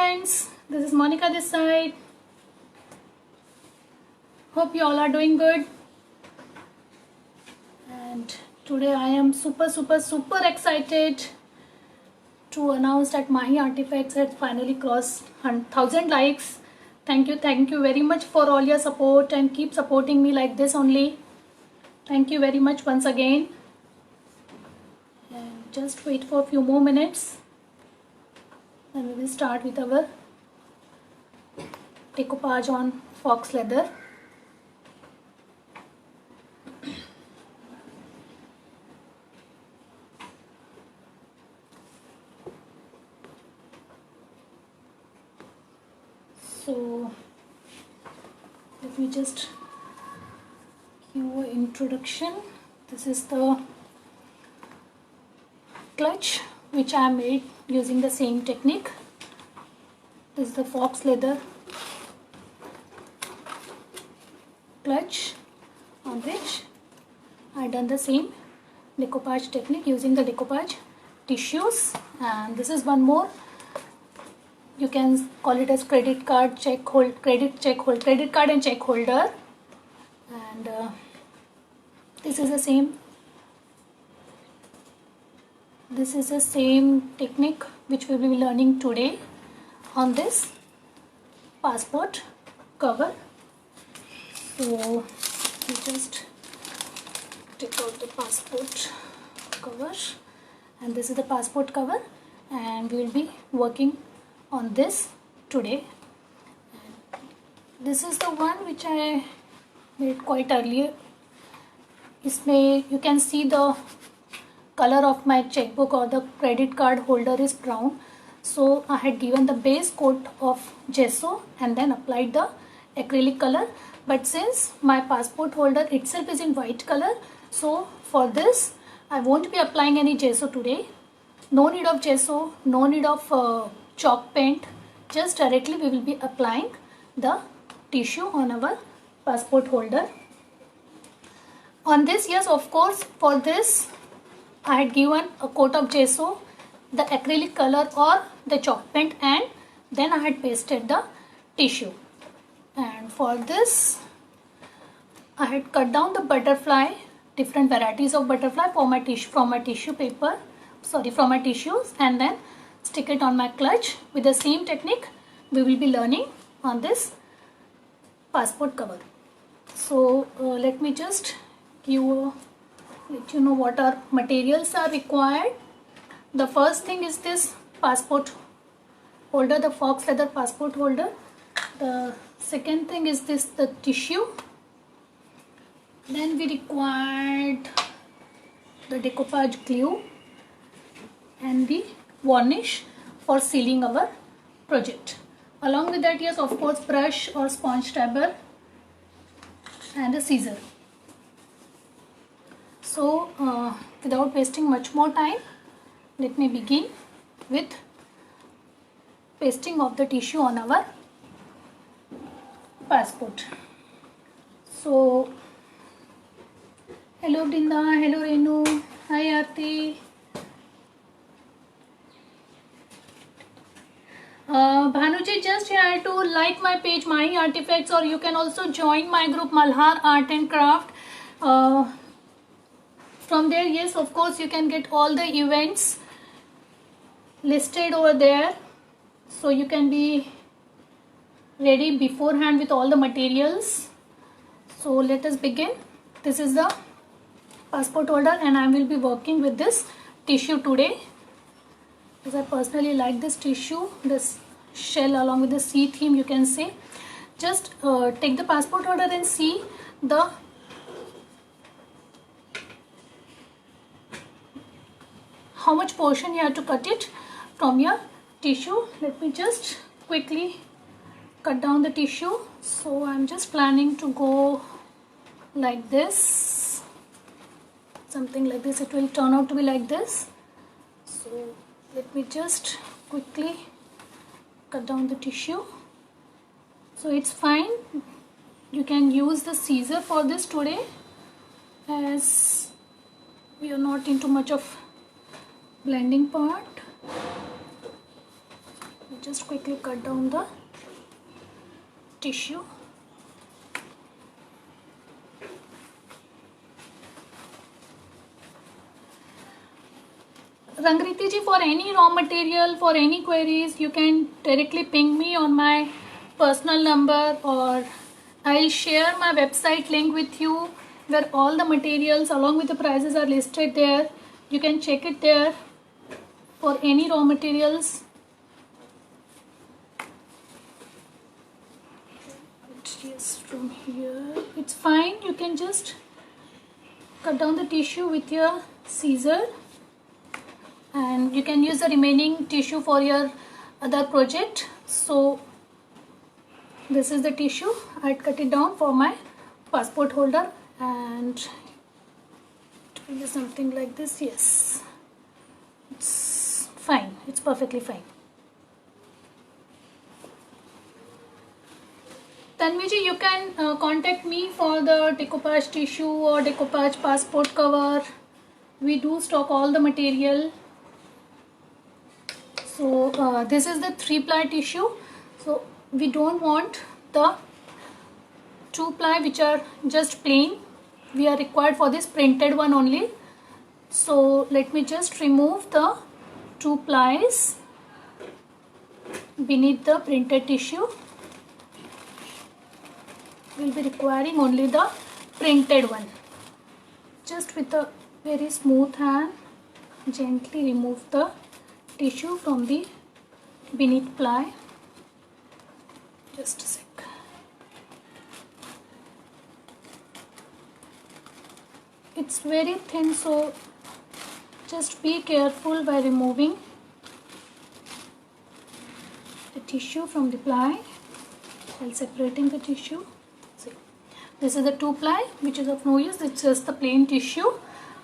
friends, this is Monica this side. Hope you all are doing good. And today I am super excited to announce that Mahi Artifacts had finally crossed 1000 likes. Thank you very much for all your support and keep supporting me like this only. Thank you very much once again. And just wait for a few more minutes. And we will start with our decoupage on fox leather. So let me just give an introduction. This is the clutch which I made using the same technique. This is the fox leather clutch on which I done the same decoupage technique using the decoupage tissues. And this is one more. You can call it as credit card and check holder. And this is the same. This is the same technique which we will be learning today on this passport cover. So we just take out the passport cover, and this is the passport cover, and we will be working on this today. And this is the one which I made quite earlier. Isme you can see the color of my checkbook or the credit card holder is brown, so I had given the base coat of gesso and then applied the acrylic color. But since my passport holder itself is in white color, so for this I won't be applying any gesso today. No need of gesso, no need of chalk paint, just directly we will be applying the tissue on our passport holder. On this, yes, of course, for this I had given a coat of gesso, the acrylic color or the chalk paint, and then I had pasted the tissue. And for this I had cut down the butterfly, different varieties of butterfly for my tissue, from my tissues, and then stick it on my clutch. With the same technique we will be learning on this passport cover. So let me just let you know what our materials are required. The first thing is this passport holder, the fox leather passport holder. The second thing is the tissue. Then we required the decoupage glue and the varnish for sealing our project. Along with that, yes, of course, brush or sponge dabber and a scissor. So without wasting much more time, let me begin with pasting of the tissue on our passport. So hello Brinda, hello Renu, hi Aarti. Bhanuji, just here to like my page Mahi Artifacts, or you can also join my group Malhar Art and Craft. From there, yes, of course, you can get all the events listed over there, so you can be ready beforehand with all the materials. So let us begin. This is the passport holder and I will be working with this tissue today, because I personally like this tissue, this shell along with the sea theme, you can say. Just take the passport holder and see the how much portion you have to cut it from your tissue. Let me just quickly cut down the tissue. So I'm just planning to go like this, something like this. It will turn out to be like this. So let me just quickly cut down the tissue. So it's fine, you can use the scissor for this today, as we are not into much of blending part. just quickly cut down the tissue. Rangriti ji, for any raw material, for any queries, you can directly ping me on my personal number, or I'll share my website link with you where all the materials along with the prices are listed there. You can check it there for any raw materials. Yes, from here it's fine. You can just cut down the tissue with your scissor, and you can use the remaining tissue for your other project. So this is the tissue. I cut it down for my passport holder, and it will be something like this. Yes, it's fine, it's perfectly fine. Tanvi ji, you can contact me for the decoupage tissue or decoupage passport cover. We do stock all the material. So this is the 3-ply tissue. So we don't want the 2-ply which are just plain. We are required for this printed one only. So let me just remove the 2 plies beneath the printed tissue. We'll be requiring only the printed one. Just with a very smooth hand, gently remove the tissue from the beneath ply. Just a sec. It's very thin, so just be careful by removing the tissue from the ply while separating the tissue. See, this is the 2-ply which is of no use. It's just the plain tissue,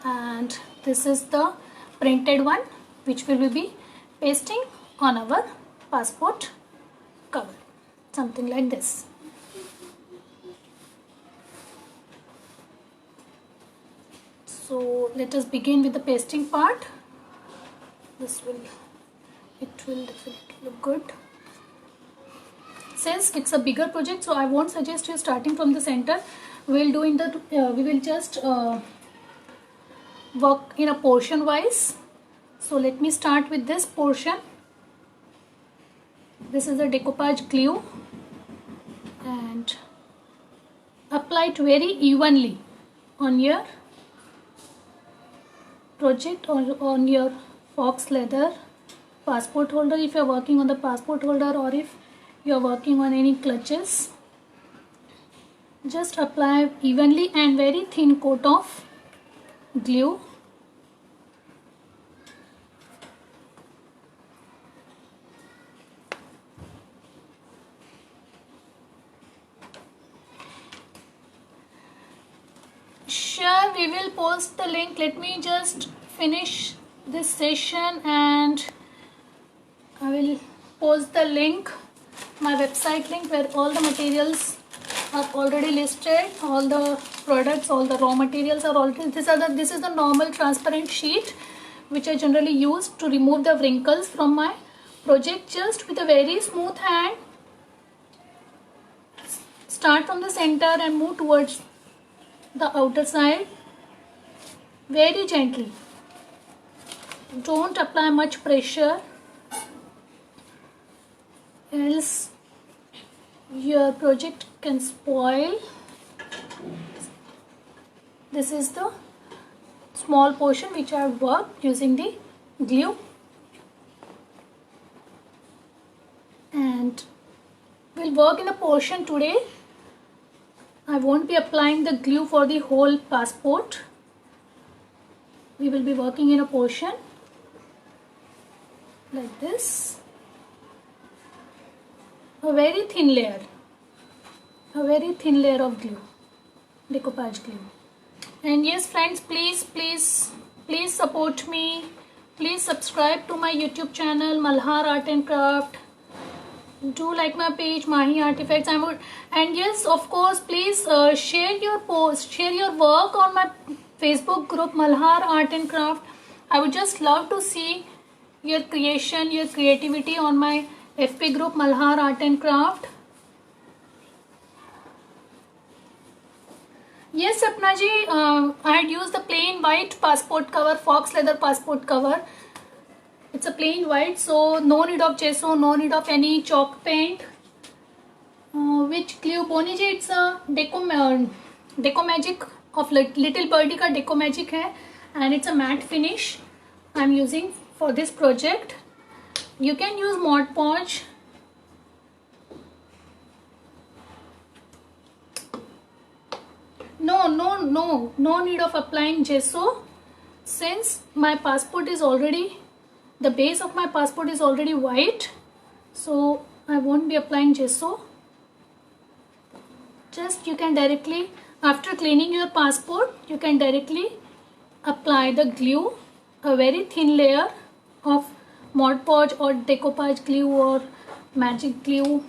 and this is the printed one which we will be pasting on our passport cover, something like this. So let us begin with the pasting part. It will definitely look good. Since it's a bigger project, so I won't suggest you starting from the center. We will just work in a portion wise. So let me start with this portion. This is the decoupage glue, and apply it very evenly on your project or on your fox leather passport holder if you are working on the passport holder, or if you are working on any clutches. Just apply evenly and very thin coat of glue. Sure, we will post the link. Let me just finish this session and I will post the link, my website link, where all the materials are already listed. All the products, all the raw materials are already. This is the normal transparent sheet which I generally use to remove the wrinkles from my project. Just with a very smooth hand, start from the center and move towards the outer side very gently. Don't apply much pressure, else your project can spoil. This is the small portion which I have worked using the glue, and we'll work in a portion today. I won't be applying the glue for the whole passport. We will be working in a portion like this. A very thin layer of glue, decoupage glue. And yes friends, please support me. Please subscribe to my YouTube channel Malhar Art and Craft. Do like my page Mahi Artifacts. And yes, of course, please share your post, share your work on my Facebook group Malhar Art and Craft. I would just love to see your creation, your creativity on my FP Group, Malhar Art and Craft. Yes, Sapna ji, I had used the plain white passport cover, fox leather passport cover. It's a plain white, so no need of gesso, no need of any chalk paint. Which glue? Boni ji, it's a Deco Magic of Little Birdie ka Deco Magic hai, and it's a matte finish I'm using for this project. You can use Mod Podge. No need of applying gesso, since my passport is already, the base of my passport is already white, so I won't be applying gesso. Just you can directly, after cleaning your passport, you can directly apply the glue, a very thin layer of Mod Podge or Decoupage glue or magic glue.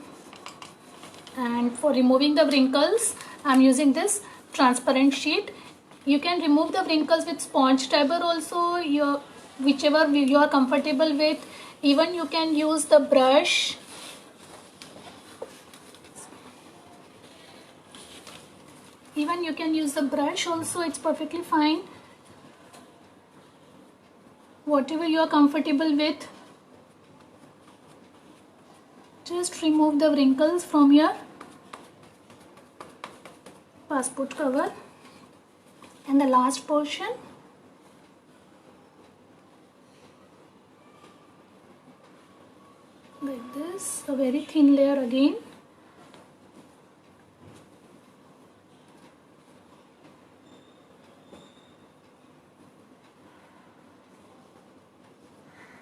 And for removing the wrinkles, I'm using this transparent sheet. You can remove the wrinkles with sponge tabber also, whichever you are comfortable with. Even you can use the brush. Even you can use the brush also, it's perfectly fine. Whatever you are comfortable with. Just remove the wrinkles from your passport cover. And the last portion, like this, a very thin layer again.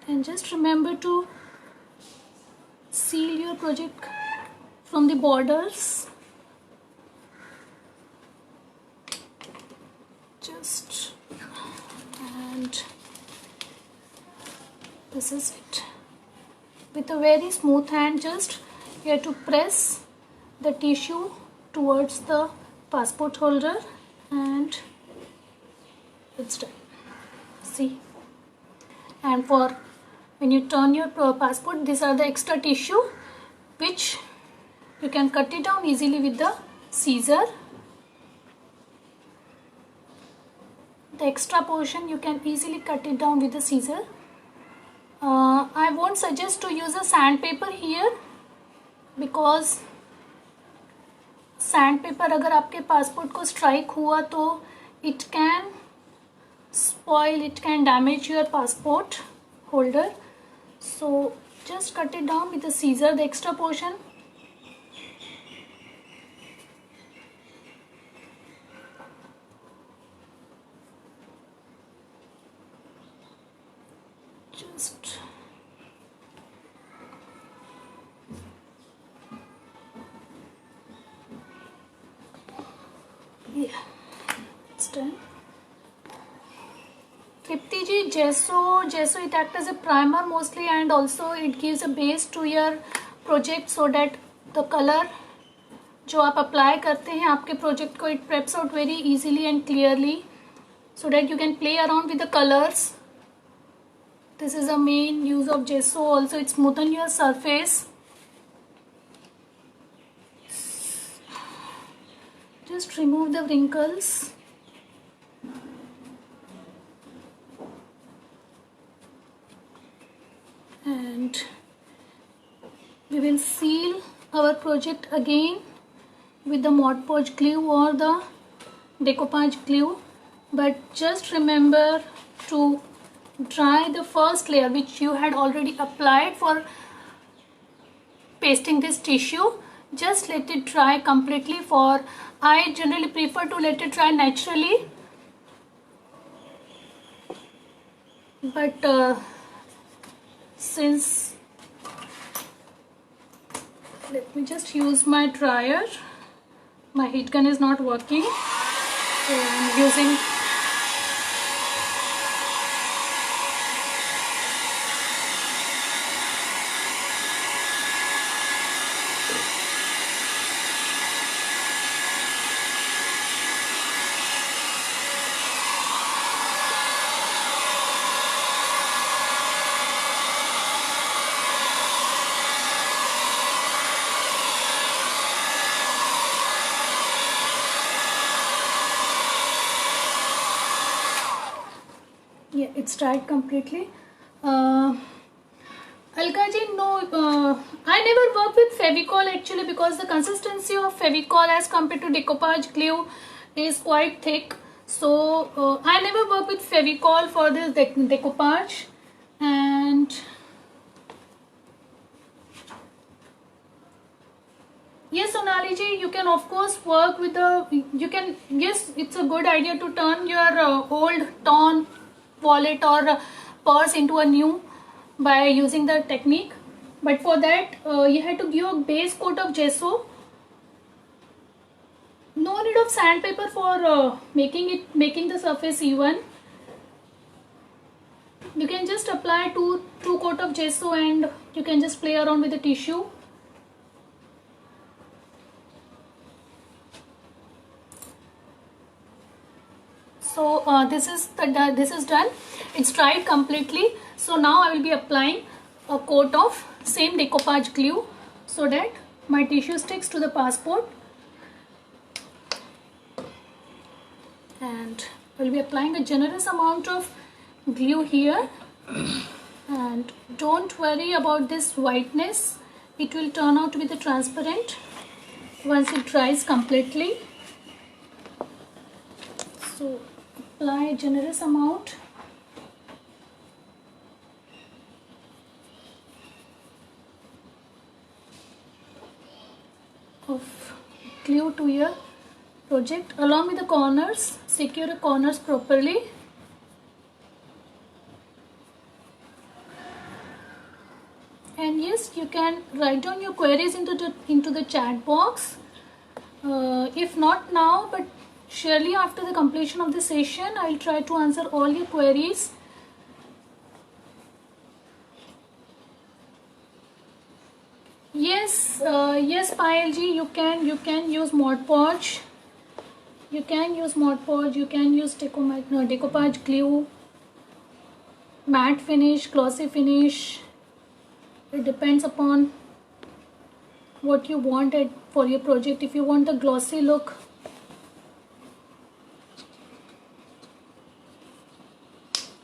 And just remember to seal your project from the borders. Just, and this is it. With a very smooth hand, just you have to press the tissue towards the passport holder, and it's done. See? And for when you turn your passport, these are the extra tissue which you can cut it down easily with the scissor. The extra portion you can easily cut it down with the scissor. I won't suggest to use a sandpaper here, because sandpaper अगर आपके passport को strike हुआ तो it can spoil, it can damage your passport holder. So just cut it down with the scissor, the extra portion. Just yeah, it's done. Tripti ji, gesso it acts as a primer mostly, and also it gives a base to your project, so that the color जो आप apply करते हैं आपके project को, it preps out very easily and clearly, so that you can play around with the colors. This is a main use of gesso. Also it smoothens your surface. Just remove the wrinkles. And we will seal our project again with the Mod Podge glue or the Decoupage glue. But just remember to dry the first layer which you had already applied for pasting this tissue. Just let it dry completely. For I generally prefer to let it dry naturally, but since, let me just use my dryer. My heat gun is not working, so I'm using dried completely. Alka ji, no, I never work with Fevicol actually, because the consistency of Fevicol as compared to decoupage glue is quite thick. So I never work with Fevicol for this decoupage. And yes, Sonali ji, you can of course work with yes, it's a good idea to turn your old torn wallet or purse into a new by using the technique. But for that you have to give a base coat of gesso. No need of sandpaper for making the surface even. You can just apply two coat of gesso and you can just play around with the tissue. So this is done. It's dried completely. So now I will be applying a coat of same decoupage glue so that my tissue sticks to the passport. And I will be applying a generous amount of glue here. And don't worry about this whiteness. It will turn out to be the transparent once it dries completely. So apply a generous amount. Of glue to your project. Along with the corners, secure the corners properly. And yes, you can write down your queries into the chat box. If not now, but surely after the completion of the session, I will try to answer all your queries. Yes, yes, Payal ji, you can use Mod Podge. You can use Mod Podge. You can use decoupage glue, matte finish, glossy finish. It depends upon what you want for your project. If you want the glossy look,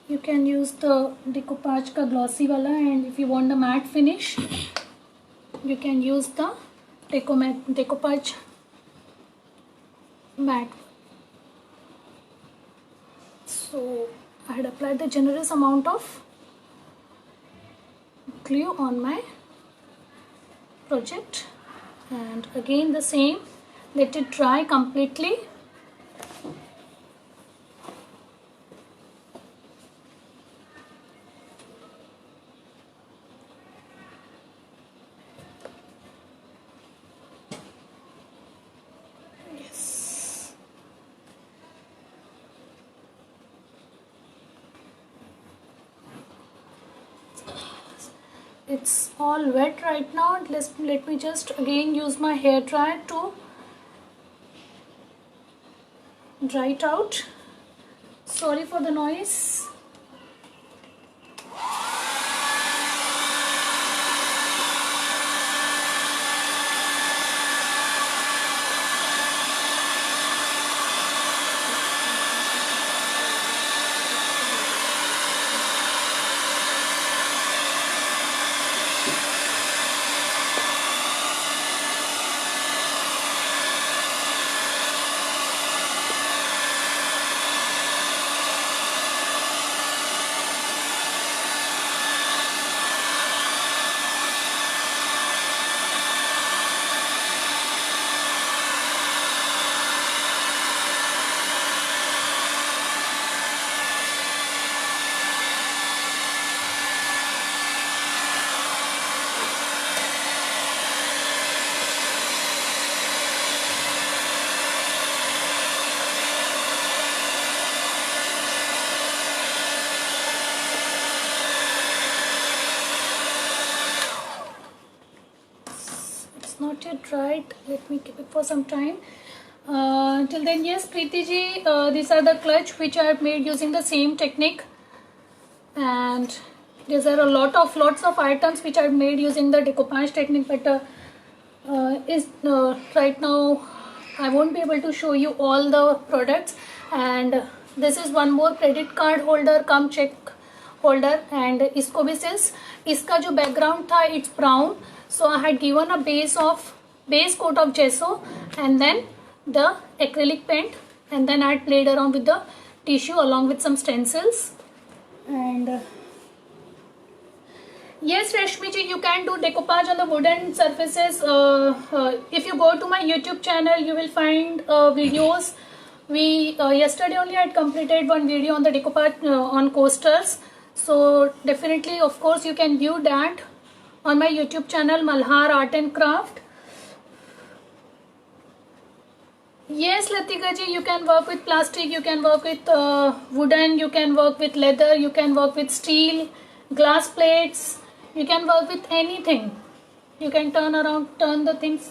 you can use the decoupage ka glossy wala, and if you want the matte finish, you can use the decoupage matte. So I had applied the generous amount of glue on my project, and again the same, let it dry completely. It's all wet right now. Let me just again use my hair dryer to dry it out. Sorry for the noise. Not yet dried. Let me keep it for some time. Till then, yes, Preeti ji, these are the clutch which I have made using the same technique, and these are lots of items which I have made using the decoupage technique. But right now I won't be able to show you all the products. And this is one more credit card holder cum check holder, and इसको भी since इसका जो background था it's brown, so I had given a base coat of gesso and then the acrylic paint, and then I had played around with the tissue along with some stencils. And yes, Rashmi ji, you can do decoupage on the wooden surfaces. If you go to my YouTube channel, you will find videos. We yesterday only I had completed one video on the decoupage on coasters. So definitely, of course, you can view that on my YouTube channel, Malhar Art and Craft. Yes, Latika ji, you can work with plastic, you can work with wooden, you can work with leather, you can work with steel, glass plates, you can work with anything. You can turn the things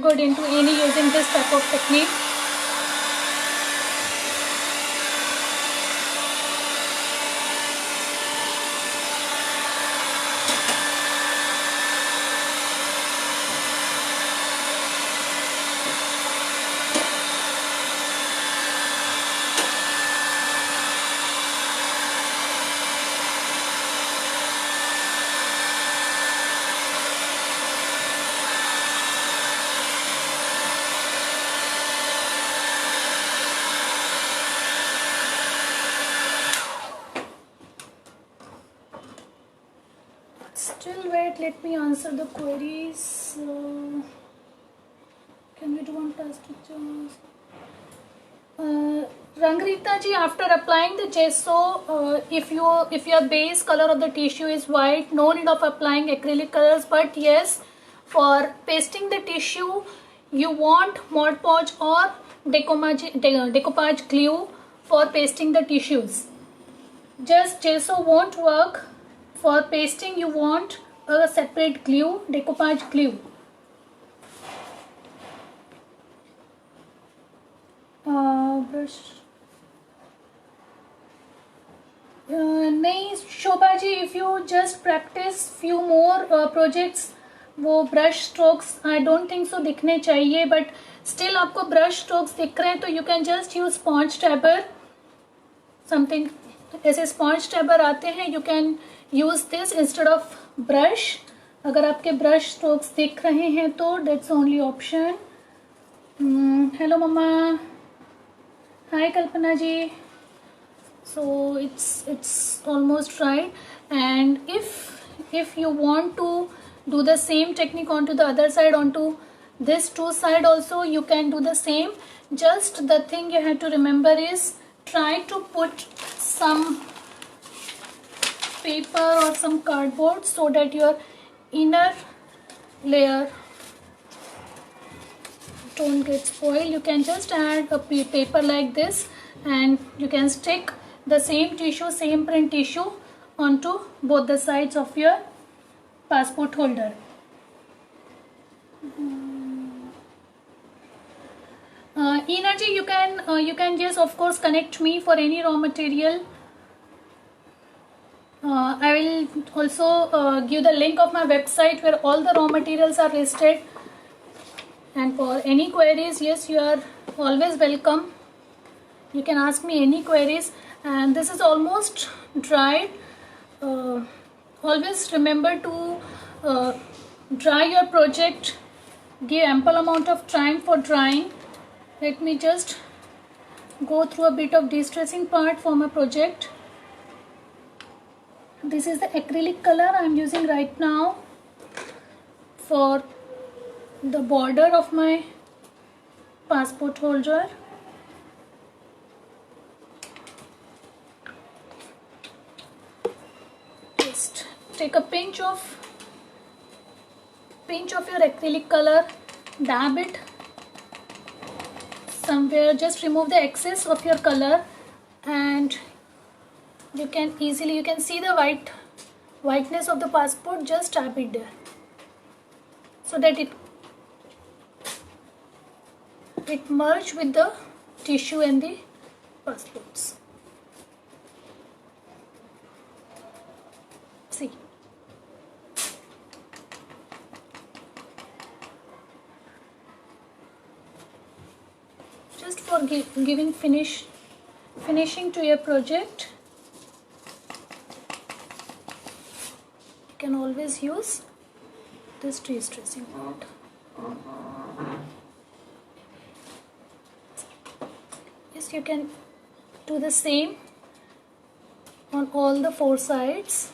good into any using this type of technique. Still wait, let me answer the queries. Can we do one plastic jars? Rangrita ji, after applying the gesso, if your base color of the tissue is white, no need of applying acrylic colors. But yes, for pasting the tissue, you want Mod Podge or decoupage glue for pasting the tissues. Just gesso won't work. For pasting, you want a separate glue, decoupage glue. Brush. नहीं Shobha ji, if you just practice few more projects, वो brush strokes I don't think so दिखने चाहिए, but still आपको brush strokes दिख रहे हैं तो you can just use sponge dabber, something ऐसे sponge dabber आते हैं, you can use this instead of brush. अगर आपके brush strokes दिख रहे हैं तो that's only option. Hello mama. Hi Kalpana ji. So it's almost right, and if you want to do the same technique onto the other side, onto this two side also, you can do the same. Just the thing you have to remember is try to put some paper or some cardboard so that your inner layer don't get spoiled. You can just add a paper like this and you can stick the same tissue, same print tissue onto both the sides of your passport holder. Energy, you can just of course connect me for any raw material. I will also give the link of my website where all the raw materials are listed. And for any queries, yes, you are always welcome. You can ask me any queries. And this is almost dried. Always remember to dry your project. Give ample amount of time for drying. Let me just go through a bit of distressing part for my project. This is the acrylic color I am using right now for the border of my passport holder. Just take a pinch of your acrylic color, dab it somewhere, just remove the excess of your color, and you can see the whiteness of the passport. Just dab it there so that it merge with the tissue and the passports. See, just for giving finishing to your project. can always use this de-stressing part. Yes, you can do the same on all the four sides,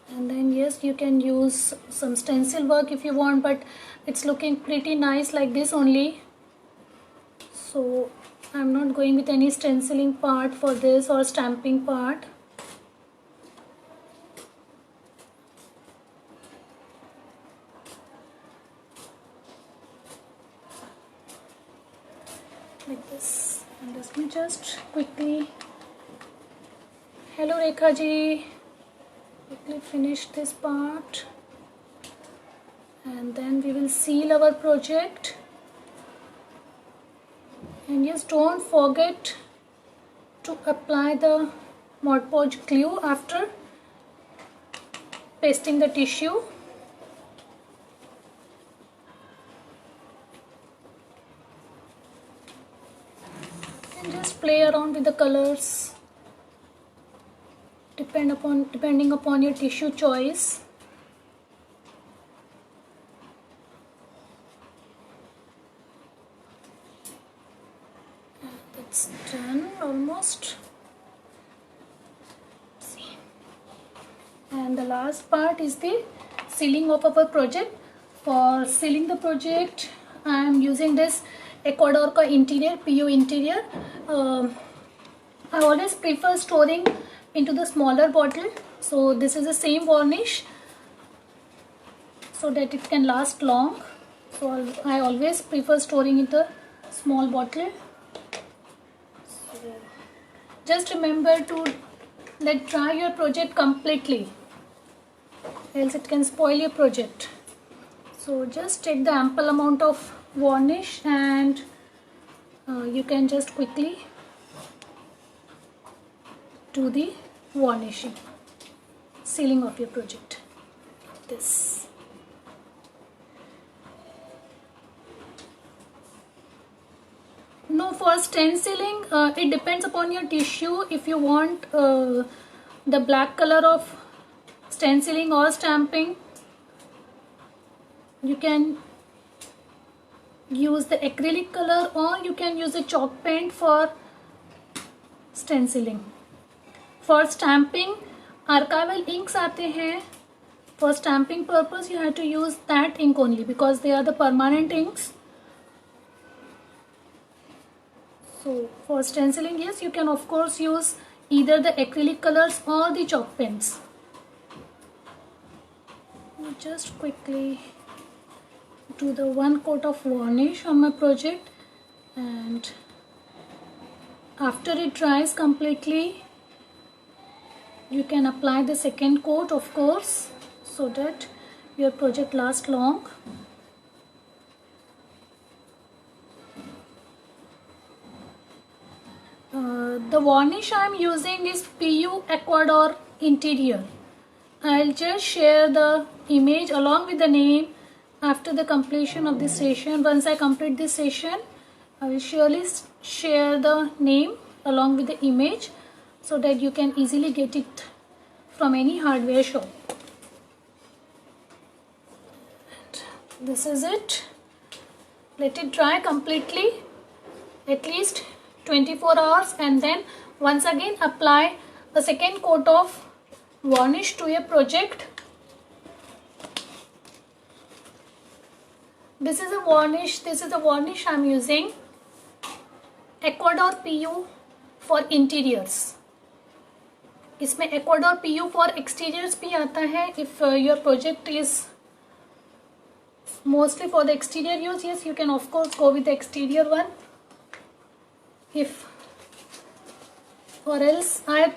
and then yes, you can use some stencil work if you want, but it's looking pretty nice like this only, so I'm not going with any stenciling part for this or stamping part. Like this. And let me just quickly, hello Rekha ji, quickly finish this part, and then we will seal our project. And yes, don't forget to apply the Mod Podge glue after pasting the tissue. And just play around with the colors depending upon your tissue choice. That's done almost. See. And the last part is the sealing of our project. For sealing the project, I am using this Ecuador ka interior, PU interior. I always prefer storing into the smaller bottle, so this is the same varnish so that it can last long. So I always prefer storing in the small bottle. So just remember to let dry your project completely, else it can spoil your project. So just take the ample amount of varnish and you can just quickly do the varnishing, sealing of your project. This. No, for stenciling, it depends upon your tissue. If you want the black color of stenciling or stamping, you can use the acrylic color, or you can use a chalk paint for stenciling. For stamping, archival inks आते हैं. For stamping purpose, you have to use that ink only because they are the permanent inks. So for stenciling, yes, you can of course use either the acrylic colors or the chalk pens. Just quickly do the one coat of varnish on my project, and after it dries completely, you can apply the second coat, of course, so that your project lasts long. The varnish I am using is PU Ecuador Interior. I'll just share the image along with the name after the completion of this session. Once I complete this session, I will surely share the name along with the image so that you can easily get it from any hardware shop. This is it. Let it dry completely, at least 24 hours, and then once again apply the second coat of varnish to your project. This is a varnish I am using, Ecuador PU for interiors. इसमें Ecuador PU for exteriors भी आता है. If your project is mostly for the exterior use, yes, you can of course go with the exterior one. If or else I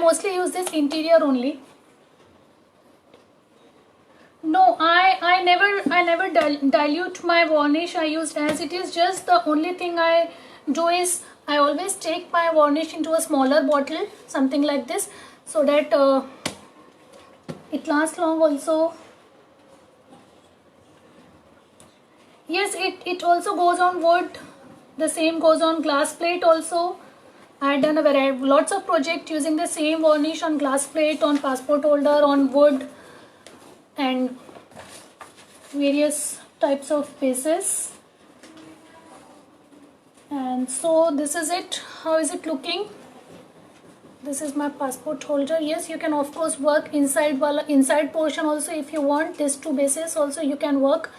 mostly use this interior only. No, I never dilute my varnish. I use as it is. Just the only thing I do is I always take my varnish into a smaller bottle, something like this, so that it lasts long also. Yes, it also goes on wood. The same goes on glass plate also. I had done lots of projects using the same varnish on glass plate, on passport holder, on wood. and various types of bases. And so this is it. How is it looking? This is my passport holder. Yes, you can of course work inside portion also if you want. These two bases also you can work,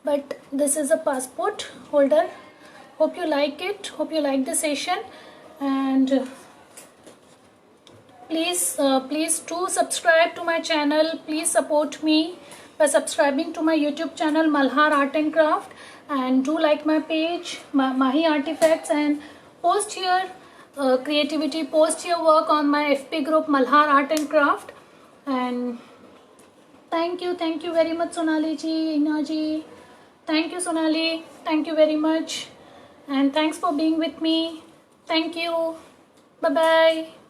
but this is a passport holder. Hope you like it. Hope you like the session, and please do subscribe to my channel. Please support me by subscribing to my YouTube channel Malhar Art and Craft, and do like my page Mahi Artifacts, and post your creativity, post your work on my FB group Malhar Art and Craft. And thank you very much Sonali ji, Ina ji. Thank you Sonali, thank you very much, and thanks for being with me. Thank you. Bye bye.